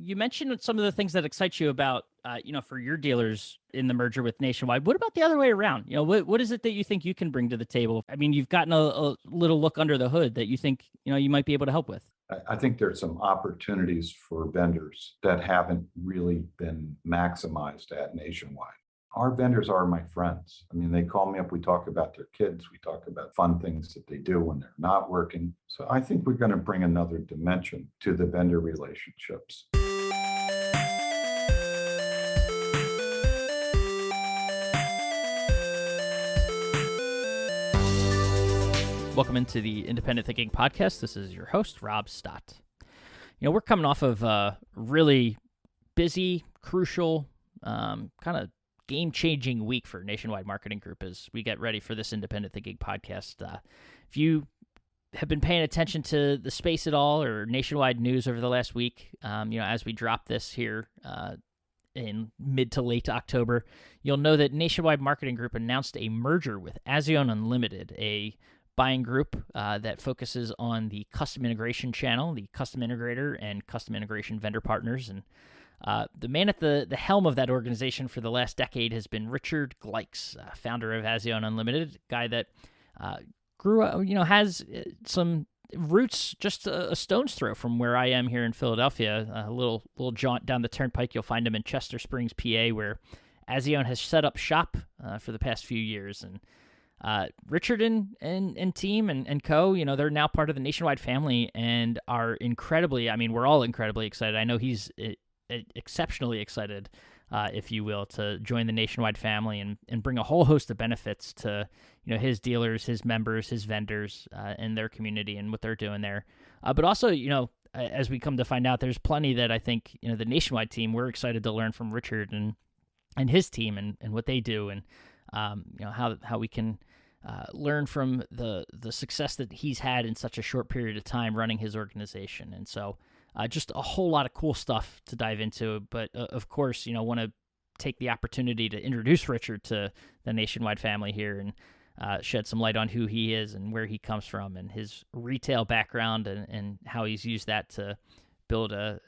you mentioned some of the things that excite you about, for your dealers in the merger with Nationwide. What about the other way around? What is it that you think you can bring to the table? I mean, you've gotten a little look under the hood that you think, you might be able to help with. I think there's some opportunities for vendors that haven't really been maximized at Nationwide. Our vendors are my friends. I mean, they call me up, we talk about their kids, we talk about fun things that they do when they're not working. So I think we're going to bring another dimension to the vendor relationships. Welcome into the Independent Thinking Podcast. This is your host, Rob Stott. We're coming off of a really busy, crucial, kind of game-changing week for Nationwide Marketing Group as we get ready for this Independent Thinking Podcast. If you have been paying attention to the space at all or Nationwide news over the last week, as we drop this here in mid to late October, you'll know that Nationwide Marketing Group announced a merger with Azione Unlimited, a buying group that focuses on the custom integration channel, the custom integrator, and custom integration vendor partners. And the man at the helm of that organization for the last decade has been Richard Glikes, founder of Azione Unlimited, guy that grew up, has some roots just a stone's throw from where I am here in Philadelphia. A little jaunt down the turnpike, you'll find him in Chester Springs, PA, where Azione has set up shop for the past few years. And Richard and team and co, they're now part of the Nationwide family and are incredibly, we're all incredibly excited. I know he's exceptionally excited, if you will, to join the Nationwide family and bring a whole host of benefits to, his dealers, his members, his vendors, and their community and what they're doing there. But also, as we come to find out, there's plenty that I think, the Nationwide team, we're excited to learn from Richard and his team and what they do and, how we can learn from the success that he's had in such a short period of time running his organization. And so just a whole lot of cool stuff to dive into. But of course, want to take the opportunity to introduce Richard to the Nationwide family here and shed some light on who he is and where he comes from and his retail background and how he's used that to build a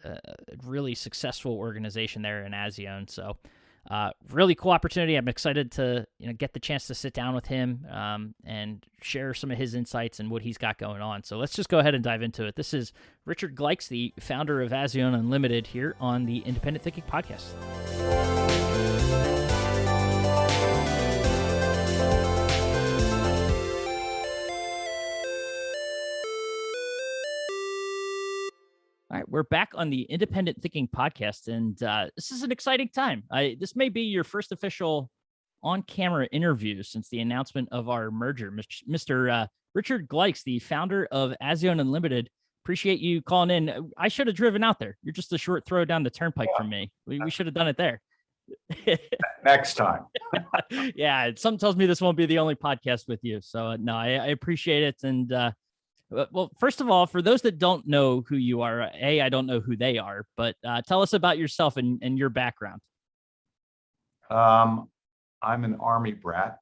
really successful organization there in Azione. So really cool opportunity. I'm excited to get the chance to sit down with him and share some of his insights and what he's got going on. So let's just go ahead and dive into it. This is Richard Glikes, the founder of Azione Unlimited, here on the Independent Thinking Podcast. All right, we're back on the Independent Thinking Podcast, and this is an exciting time. This may be your first official on-camera interview since the announcement of our merger. Mr. Richard Glikes, the founder of Azione Unlimited, appreciate you calling in. I should have driven out there. You're just a short throw down the turnpike from me. We should have done it there. Next time. Yeah, something tells me this won't be the only podcast with you. So, no, I appreciate it, and well, first of all, for those that don't know who you are, I don't know who they are, but tell us about yourself and your background. I'm an Army brat.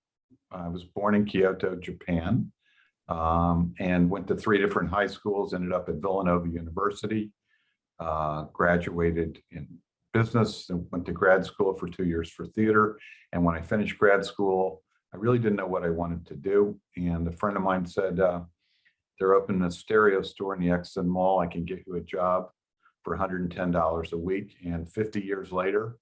I was born in Kyoto, Japan, and went to 3 different high schools, ended up at Villanova University, graduated in business, and went to grad school for 2 years for theater. And when I finished grad school, I really didn't know what I wanted to do. And a friend of mine said, they're opening a stereo store in the Exton Mall. I can get you a job for $110 a week. And 50 years later,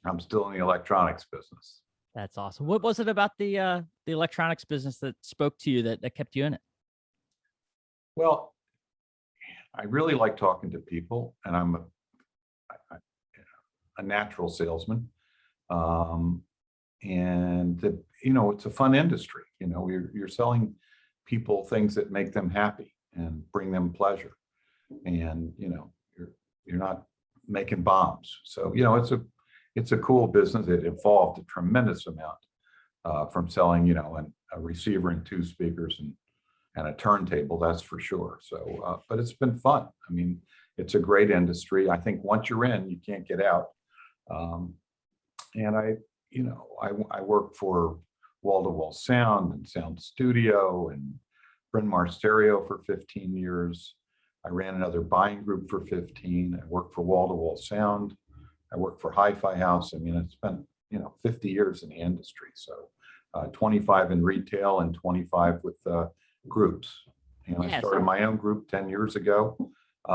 I'm still in the electronics business. That's awesome. What was it about the electronics business that spoke to you that kept you in it? Well, I really like talking to people, and I'm a natural salesman. And it's a fun industry. You're selling people things that make them happy and bring them pleasure, and you're not making bombs. So it's a cool business. It evolved a tremendous amount from selling a receiver and 2 speakers and a turntable, that's for sure. So but it's been fun. It's a great industry. I think once you're in, you can't get out. And I work for wall-to-wall sound and sound studio and Bryn Mawr Stereo for 15 years. I ran another buying group for 15. I worked for Wall to Wall Sound. I worked for Hi-Fi House. I mean, I spent, 50 years in the industry. So 25 in retail and 25 with groups. I Yeah. started my own group 10 years ago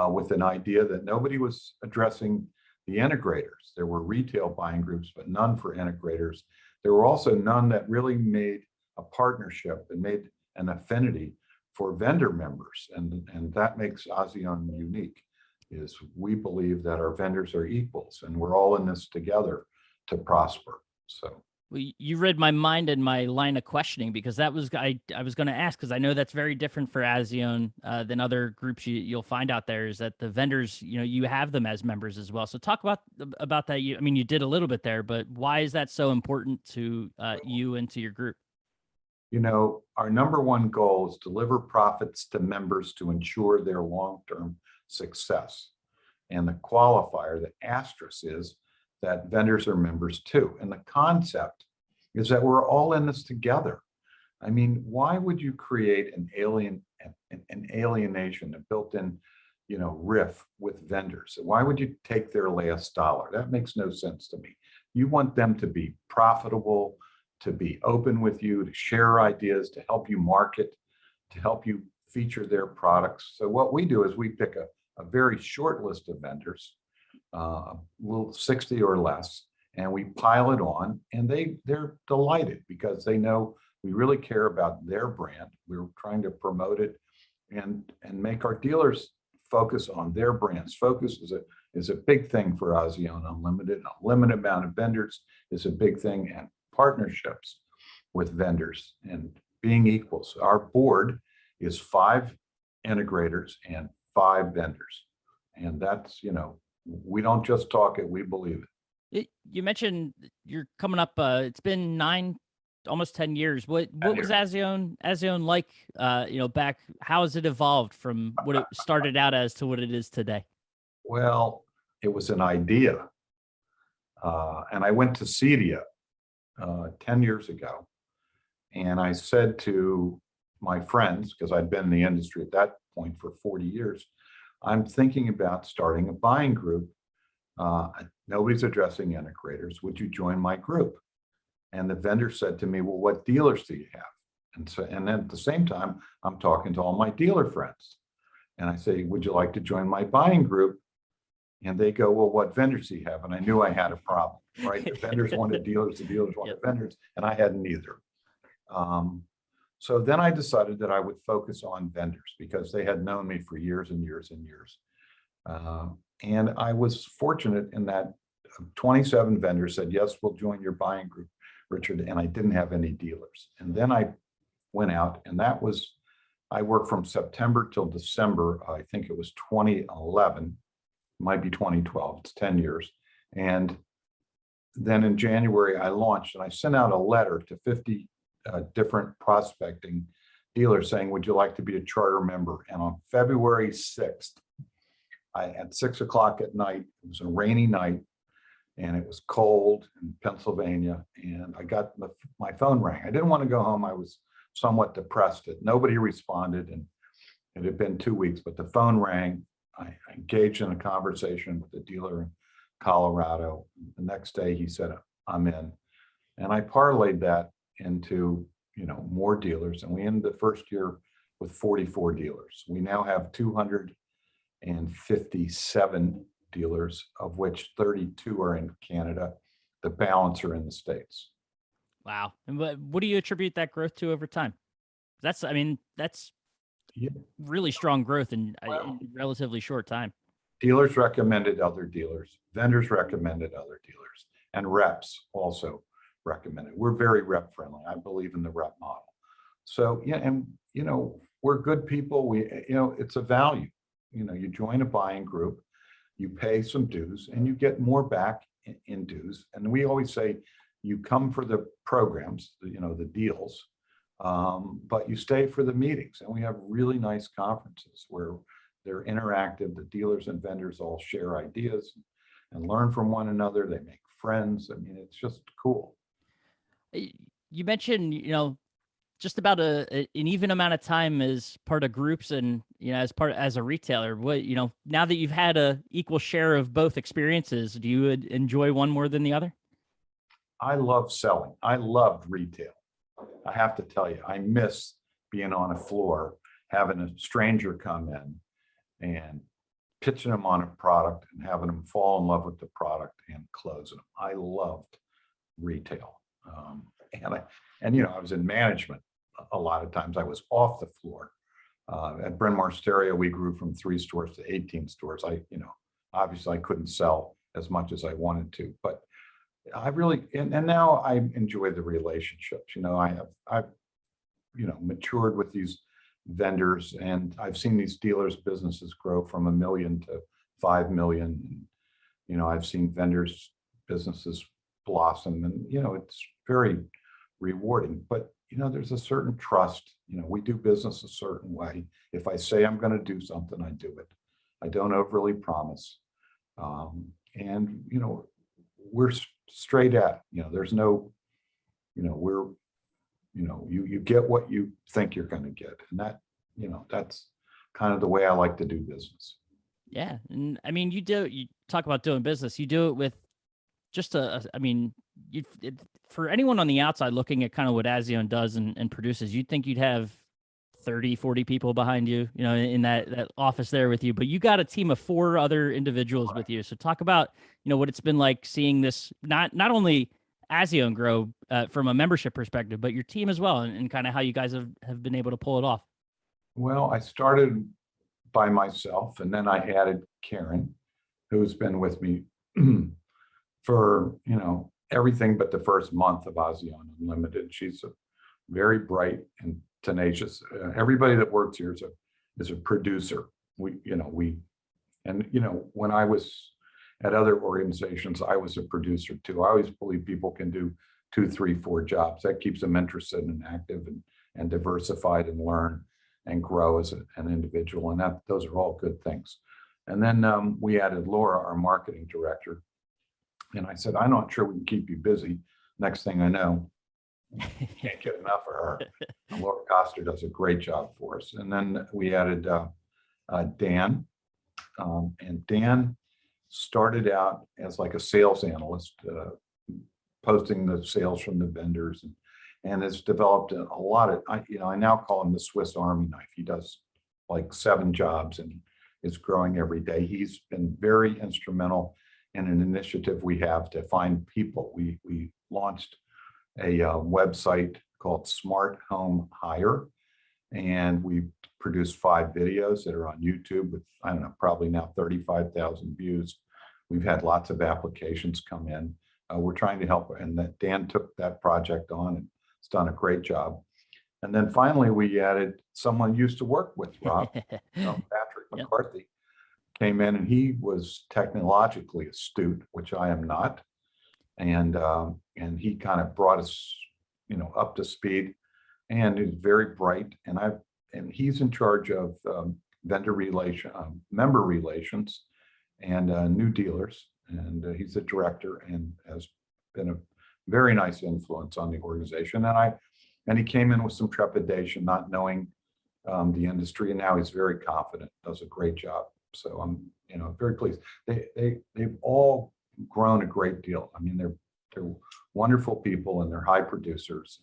with an idea that nobody was addressing the integrators. There were retail buying groups, but none for integrators. There were also none that really made a partnership and made an affinity for vendor members. And that makes Azione unique, is we believe that our vendors are equals and we're all in this together to prosper. So. Well, you read my mind and my line of questioning, because that was I was going to ask, because I know that's very different for Azione than other groups you'll find out there, is that the vendors, you have them as members as well. So talk about that. You did a little bit there, but why is that so important to you and to your group? Our number one goal is deliver profits to members to ensure their long-term success. And the qualifier, the asterisk, is that vendors are members too. And the concept is that we're all in this together. I mean, why would you create an alienation, a built-in, riff with vendors? Why would you take their last dollar? That makes no sense to me. You want them to be profitable, to be open with you, to share ideas, to help you market, to help you feature their products. So what we do is we pick a very short list of vendors, a little 60 or less, and we pile it on, and they're delighted because they know we really care about their brand. We're trying to promote it and make our dealers focus on their brands. Focus is a big thing for Azione Unlimited. A limited amount of vendors is a big thing, and partnerships with vendors and being equals. Our board is 5 integrators and 5 vendors. And that's, we don't just talk it, we believe it. You mentioned you're coming up, it's been 9, almost 10 years. What was Azione like, back? How has it evolved from what it started out as to what it is today? Well, it was an idea. And I went to CEDIA 10 years ago. And I said to my friends, because I'd been in the industry at that point for 40 years, I'm thinking about starting a buying group. Nobody's addressing integrators. Would you join my group? And the vendor said to me, well, what dealers do you have? And then at the same time, I'm talking to all my dealer friends. And I say, would you like to join my buying group? And they go, well, what vendors do you have? And I knew I had a problem, right? The vendors wanted dealers, the dealers wanted vendors, and I had neither. So then I decided that I would focus on vendors because they had known me for years and years and years. And I was fortunate in that 27 vendors said, yes, we'll join your buying group, Richard. And I didn't have any dealers. And then I went out, and I worked from September till December. I think it was 2011, might be 2012. It's 10 years. And then in January, I launched, and I sent out a letter to 50 different prospecting dealers saying, would you like to be a charter member? And on February 6th, at 6 o'clock at night, it was a rainy night, and it was cold in Pennsylvania, and I got my phone rang. I didn't want to go home. I was somewhat depressed that nobody responded, and it had been 2 weeks, but the phone rang. I engaged in a conversation with a dealer in Colorado. The next day he said, I'm in. And I parlayed that into, more dealers. And we ended the first year with 44 dealers. We now have 257 dealers, of which 32 are in Canada. The balance are in the States. Wow. And what do you attribute that growth to over time? That's really strong growth in a relatively short time. Dealers recommended other dealers, vendors recommended other dealers, and reps also recommended. We're very rep friendly. I believe in the rep model. So yeah, and we're good people. It's a value. You join a buying group, you pay some dues, and you get more back in dues. And we always say you come for the programs, the deals, but you stay for the meetings. And we have really nice conferences where they're interactive. The dealers and vendors all share ideas and learn from one another. They make friends. I mean, it's just cool. You mentioned, just about an even amount of time as part of groups and, as a retailer. What, now that you've had a equal share of both experiences, do you enjoy one more than the other? I love selling. I loved retail. I have to tell you, I miss being on a floor, having a stranger come in and pitching them on a product and having them fall in love with the product and closing them. I loved retail. I was in management. A lot of times I was off the floor. At Bryn Mawr Stereo, we grew from 3 stores to 18 stores. Obviously I couldn't sell as much as I wanted to, but I really, and now I enjoy the relationships. I've matured with these vendors, and I've seen these dealers' businesses grow from $1 million to $5 million. I've seen vendors' businesses blossom, and it's very rewarding. But there's a certain trust. We do business a certain way. If I say I'm going to do something, I do it. I don't overly promise. And we're straight at. There's no. You get what you think you're going to get, and that's kind of the way I like to do business. Yeah, and I mean, you talk about doing business. You do it with just for anyone on the outside looking at kind of what Azione does and produces, you'd think you'd have 30, 40 people behind you, in that office there with you, but you got a team of 4 other individuals with you. So talk about, what it's been like seeing this, not only Azione grow from a membership perspective, but your team as well, and kind of how you guys have been able to pull it off. Well, I started by myself, and then I added Karen, who's been with me for, everything but the first month of Azione Unlimited. She's a very bright and tenacious. Everybody that works here is a producer. When I was at other organizations, I was a producer too. I always believe people can do 2, 3, 4 jobs. That keeps them interested and active and diversified and learn and grow as an individual. And those are all good things. And then we added Laura, our marketing director. And I said, I'm not sure we can keep you busy. Next thing I know, can't get enough of her. And Laura Coster does a great job for us. And then we added Dan. And Dan started out as like a sales analyst, posting the sales from the vendors, and has developed a lot of, I now call him the Swiss Army knife. He does like 7 jobs and is growing every day. He's been very instrumental in an initiative we have to find people. We launched a website called Smart Home Hire, and we produced 5 videos that are on YouTube with, probably now 35,000 views. We've had lots of applications come in. We're trying to help, and that Dan took that project on and has done a great job. And then finally, we added someone used to work with Rob, Patrick McCarthy, came in, and he was technologically astute, which I am not. And he kind of brought us, up to speed, and he's very bright. And he's in charge of member relations, and new dealers. And he's a director and has been a very nice influence on the organization. And he came in with some trepidation, not knowing the industry, and now he's very confident, does a great job. So I'm, very pleased. They've all grown a great deal. I mean, they're wonderful people, and they're high producers,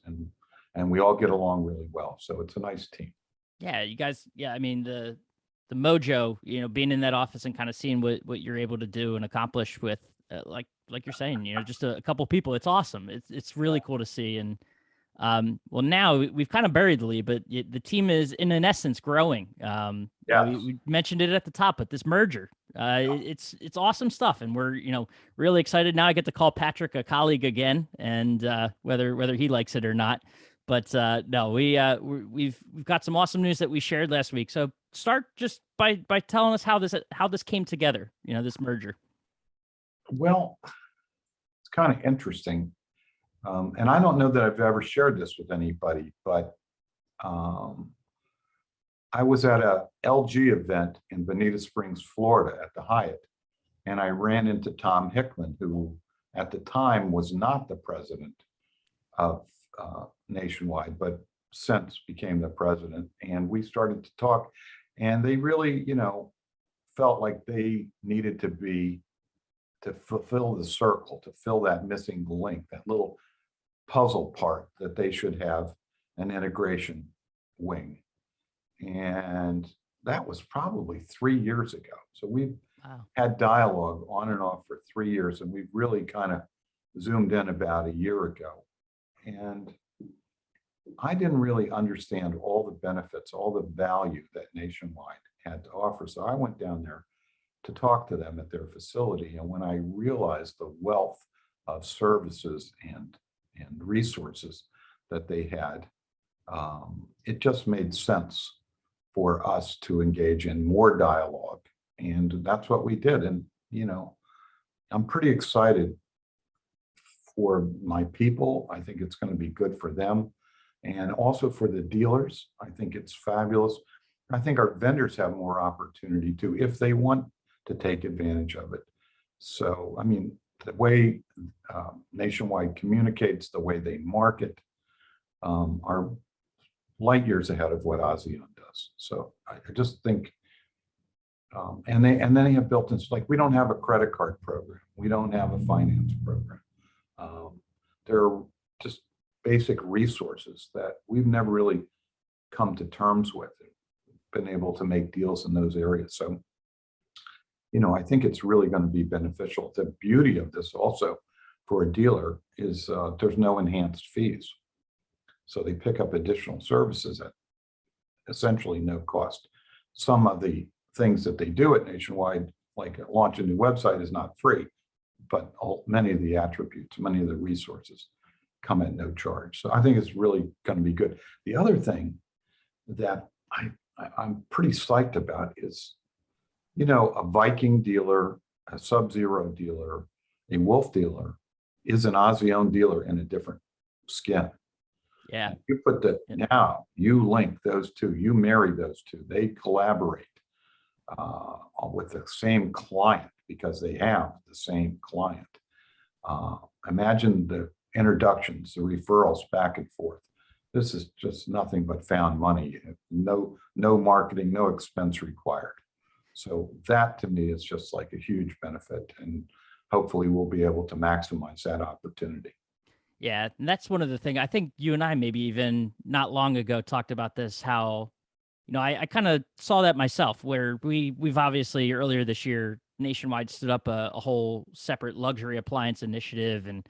and we all get along really well. So it's a nice team. Yeah, you guys. Yeah, I mean the mojo, being in that office and kind of seeing what you're able to do and accomplish with, like you're saying, just a couple people. It's awesome. It's really cool to see. And well, now we've kind of buried the lead, but the team is in essence growing. We mentioned it at the top, but this merger, it's awesome stuff, and we're really excited. Now I get to call Patrick a colleague again, and whether he likes it or not. But no, we've got some awesome news that we shared last week. So start just by telling us how this came together. This merger. Well, it's kind of interesting. And I don't know that I've ever shared this with anybody, but I was at a LG event in Bonita Springs, Florida at the Hyatt, and I ran into Tom Hickman, who at the time was not the president of Nationwide, but since became the president, and we started to talk, and they really, felt like they needed to fulfill the circle, to fill that missing link, that little puzzle part, that they should have an integration wing. And that was probably 3 years ago. So we've had dialogue on and off for 3 years, and we've really kind of zoomed in about a year ago. And I didn't really understand all the benefits, all the value that Nationwide had to offer. So I went down there to talk to them at their facility. And when I realized the wealth of services and resources that they had, it just made sense for us to engage in more dialogue. And that's what we did. And, I'm pretty excited for my people. I think it's going to be good for them. And also for the dealers, I think it's fabulous. I think our vendors have more opportunity too, if they want to take advantage of it. So, I mean, the way Nationwide communicates, the way they market, are light years ahead of what Azione does. So I just think, and then they have built in, like, we don't have a credit card program. We don't have a finance program. There are just basic resources that we've never really come to terms with, been able to make deals in those areas. So, I think it's really going to be beneficial. The beauty of this also for a dealer is there's no enhanced fees. So they pick up additional services at essentially no cost. Some of the things that they do at Nationwide, like launch a new website, is not free, but many of the attributes, many of the resources come at no charge. So I think it's really going to be good. The other thing that I'm pretty psyched about is, a Viking dealer, a Sub-Zero dealer, a Wolf dealer is an Azione dealer in a different skin. Yeah. You put now you link those two, you marry those two, they collaborate with the same client because they have the same client. Imagine the introductions, the referrals back and forth. This is just nothing but found money. No marketing, no expense required. So that to me is just like a huge benefit, and hopefully we'll be able to maximize that opportunity. Yeah, and that's one of the things. I think you and I maybe even not long ago talked about this, how, I kind of saw that myself, where we've obviously earlier this year, Nationwide stood up a whole separate luxury appliance initiative and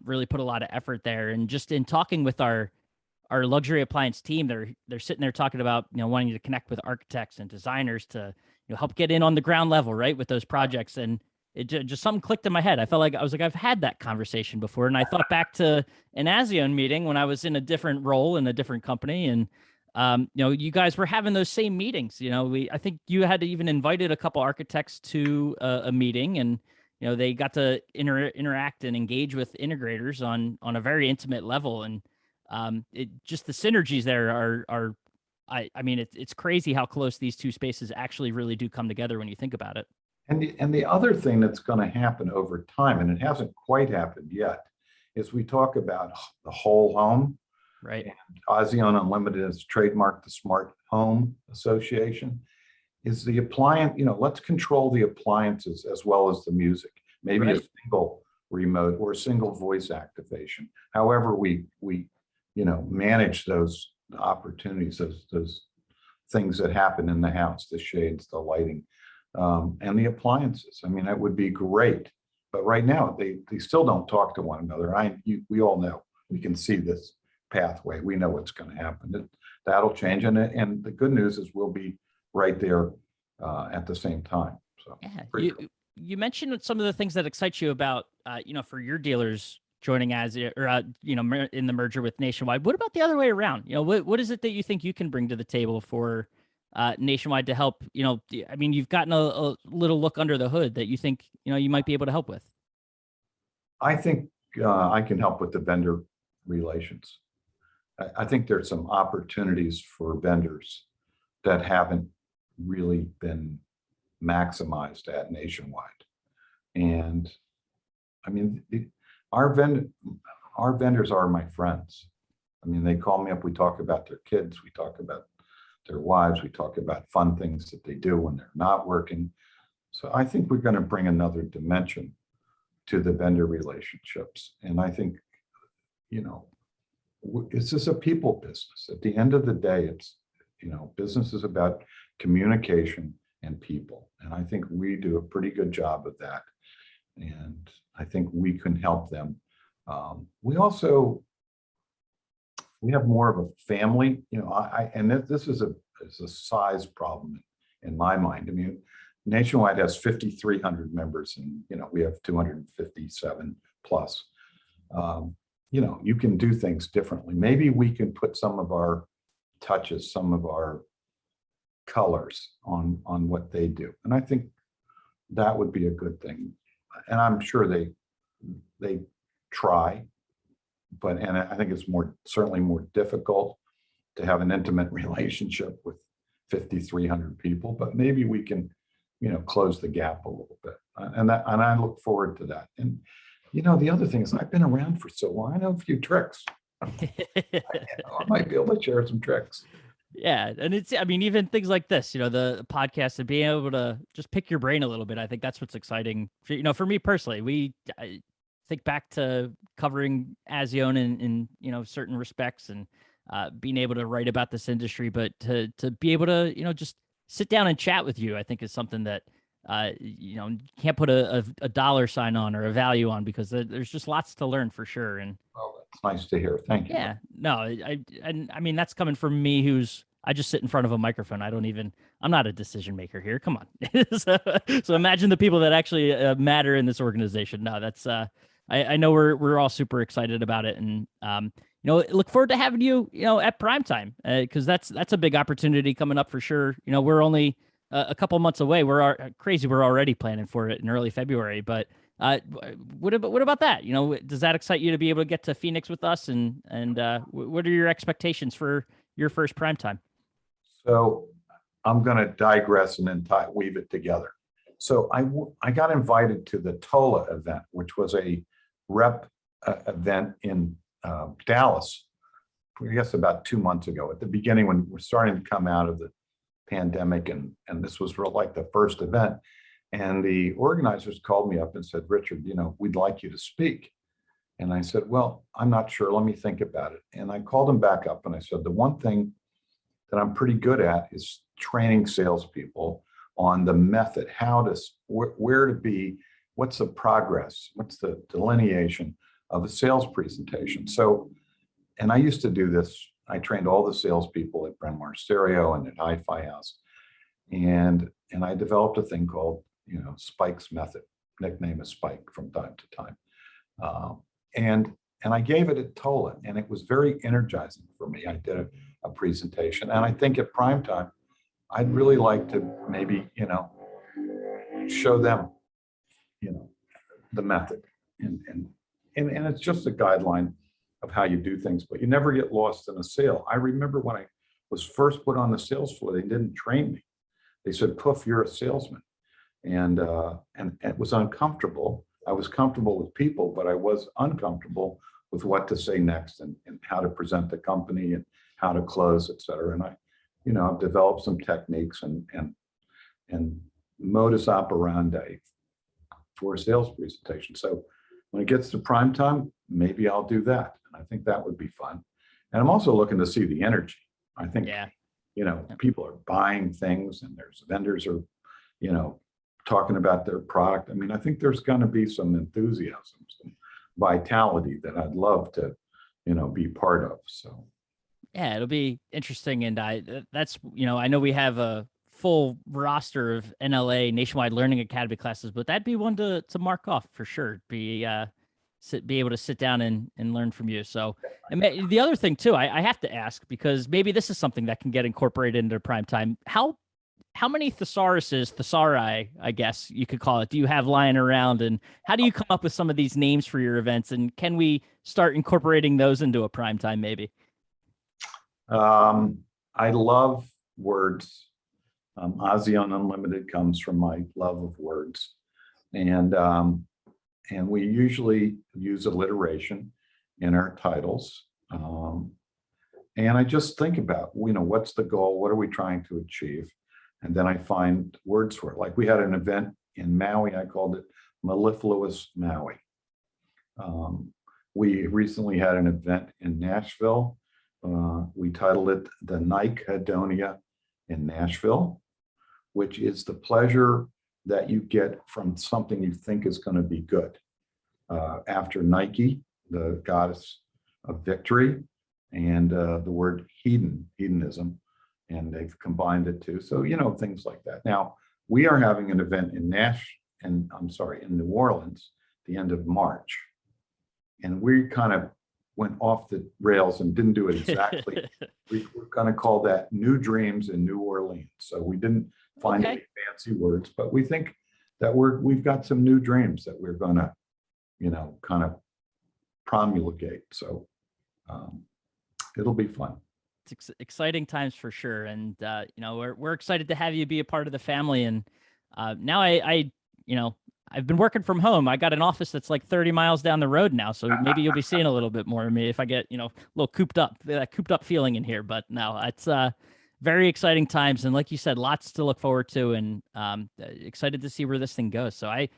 really put a lot of effort there. And just in talking with our luxury appliance team, they're sitting there talking about, wanting to connect with architects and designers to, help get in on the ground level, right, with those projects. And it just something clicked in my head. I felt like I've had that conversation before. And I thought back to an Azione meeting when I was in a different role in a different company. And, you guys were having those same meetings. I think you had even invited a couple architects to a meeting, and, they got to interact and engage with integrators on a very intimate level. And just the synergies there are I mean, it's crazy how close these two spaces actually really do come together when you think about it. And the other thing that's going to happen over time, and it hasn't quite happened yet, is we talk about the whole home. Right. And Azione Unlimited has trademarked the Smart Home Association. Is the appliance, let's control the appliances as well as the music. Maybe Right. a single remote or a single voice activation. However, we manage those opportunities, those things that happen in the house, the shades, the lighting, and the appliances. I mean, that would be great. But right now, they still don't talk to one another. We all know, we can see this pathway. We know what's going to happen. That'll change. And the good news is we'll be right there at the same time. So yeah, you mentioned some of the things that excite you about, for your dealers joining Azione, or in the merger with Nationwide. What about the other way around? What is it that you think you can bring to the table for Nationwide to help? I mean, you've gotten a little look under the hood that you think you might be able to help with. I think I can help with the vendor relations. I think there's some opportunities for vendors that haven't really been maximized at Nationwide. And I mean, our vendors are my friends. I mean, they call me up, we talk about their kids, we talk about their wives, we talk about fun things that they do when they're not working. So I think we're going to bring another dimension to the vendor relationships. And I think, you know, this is a people business. At the end of the day, it's, you know, business is about communication and people. And I think we do a pretty good job of that. And I think we can help them. We also, we have more of a family, you know, and this is a size problem in my mind. I mean, Nationwide has 5,300 members and, you know, we have 257 plus. You know, you can do things differently. Maybe we can put some of our touches, some of our colors on what they do. And I think that would be a good thing. And I'm sure they try, and I think it's certainly more difficult to have an intimate relationship with 5,300 people, but maybe we can, you know, close the gap a little bit. And I look forward to that. And, you know, the other thing is I've been around for so long, I know a few tricks. I might be able to share some tricks. Yeah. And it's, I mean, even things like this, you know, the podcast and being able to just pick your brain a little bit. I think that's what's exciting. You know, for me personally, I think back to covering Azione in, you know, certain respects and being able to write about this industry, but to be able to, you know, just sit down and chat with you, I think is something that, you know, you can't put a dollar sign on or a value on, because there's just lots to learn for sure. And well, that's nice to hear. Thank you. Yeah, no, I mean, that's coming from me, I just sit in front of a microphone. I'm not a decision maker here. Come on. So imagine the people that actually matter in this organization. No, that's, I know we're all super excited about it. And, you know, look forward to having you, you know, at primetime, because that's a big opportunity coming up for sure. You know, we're only a couple months away. We're already planning for it in early February, but what about that? You know, does that excite you to be able to get to Phoenix with us? And what are your expectations for your first primetime? So I'm going to digress and then weave it together. So I got invited to the TOLA event, which was a rep event in Dallas, I guess about 2 months ago, at the beginning when we're starting to come out of the pandemic, and this was like the first event. And the organizers called me up and said, Richard, you know, we'd like you to speak. And I said, well, I'm not sure. Let me think about it. And I called them back up and I said, the one thing that I'm pretty good at is training salespeople on the method, where to be, what's the progress, what's the delineation of a sales presentation. So, and I used to do this. I trained all the salespeople at Bryn Mawr Stereo and at Hi-Fi House. And I developed a thing called, you know, Spike's method, nickname is Spike from time to time. And I gave it at TOLA, and it was very energizing for me. I did a presentation, and I think at primetime, I'd really like to maybe, you know, show them, you know, the method, and it's just a guideline of how you do things, but you never get lost in a sale. I remember when I was first put on the sales floor, they didn't train me. They said, "Poof, you're a salesman," and it was uncomfortable. I was comfortable with people, but I was uncomfortable with what to say next and how to present the company and how to close, et cetera. And you know, I've developed some techniques and modus operandi for a sales presentation. So when it gets to prime time, maybe I'll do that. And I think that would be fun. And I'm also looking to see the energy. I think, you know, people are buying things and there's vendors are, you know, talking about their product. I mean, I think there's going to be some enthusiasm, some vitality that I'd love to, you know, be part of. So. Yeah, it'll be interesting. And that's, you know, I know we have a full roster of NLA Nationwide Learning Academy classes, but that'd be one to mark off for sure. Be able to sit down and learn from you. So, and the other thing too, I have to ask, because maybe this is something that can get incorporated into prime time. How many thesauri, I guess you could call it, do you have lying around, and how do you come up with some of these names for your events? And can we start incorporating those into a prime time maybe? I love words. Azione Unlimited comes from my love of words. And we usually use alliteration in our titles. And I just think about, what's the goal? What are we trying to achieve? And then I find words for it. Like we had an event in Maui, I called it Mellifluous Maui. We recently had an event in Nashville. We titled it the Nike Hedonia in Nashville, which is the pleasure that you get from something you think is going to be good. After Nike, the goddess of victory, and the word hedonism, and they've combined the two. So, things like that. Now, we are having an event in New Orleans, the end of March. And we kind of went off the rails and didn't do it exactly. We're going to call that New Dreams in New Orleans. So we didn't find any fancy words, but we think that we've got some new dreams that we're going to, kind of promulgate. So it'll be fun. It's exciting times for sure. And, we're excited to have you be a part of the family. And now I've been working from home. I got an office that's like 30 miles down the road now. So maybe you'll be seeing a little bit more of me if I get, a little cooped up feeling in here. But no, it's very exciting times. And like you said, lots to look forward to, and excited to see where this thing goes. So I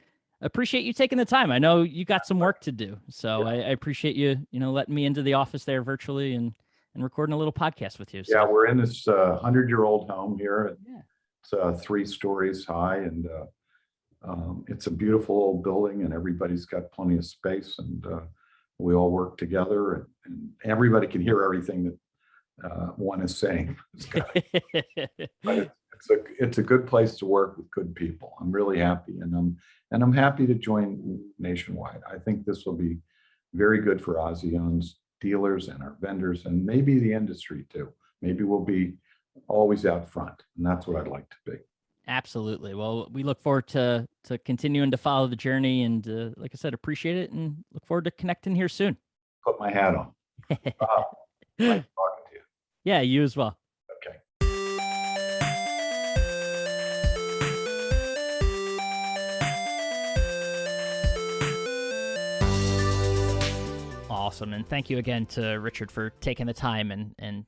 appreciate you taking the time. I know you got some work to do. So I appreciate you, letting me into the office there virtually and recording a little podcast with you. So. Yeah, we're in this 100-year-old home here. It's 3 stories high, and it's a beautiful old building, and everybody's got plenty of space, and we all work together, and everybody can hear everything that one is saying. But it's a good place to work with good people. I'm really happy, and I'm happy to join Nationwide. I think this will be very good for Azione's dealers and our vendors, and maybe the industry too. Maybe we'll be always out front, and that's what I'd like to be. Absolutely. Well, we look forward to continuing to follow the journey, and like I said, appreciate it, and look forward to connecting here soon. Put my hat on. Nice talking to you. Yeah, you as well. Okay. Awesome. And thank you again to Richard for taking the time and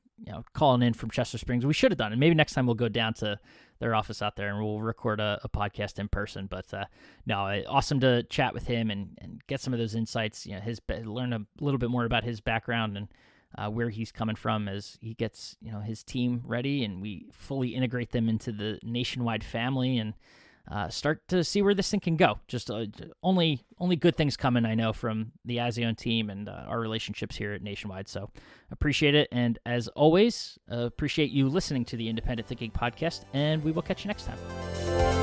calling in from Chester Springs. We should have done it. Maybe next time we'll go down to their office out there and we'll record a podcast in person. But no, awesome to chat with him and get some of those insights, learn a little bit more about his background and where he's coming from as he gets, his team ready, and we fully integrate them into the Nationwide family and start to see where this thing can go. Just only good things coming, I know, from the Azione team and our relationships here at Nationwide. So appreciate it. And as always, appreciate you listening to the Independent Thinking Podcast, and we will catch you next time.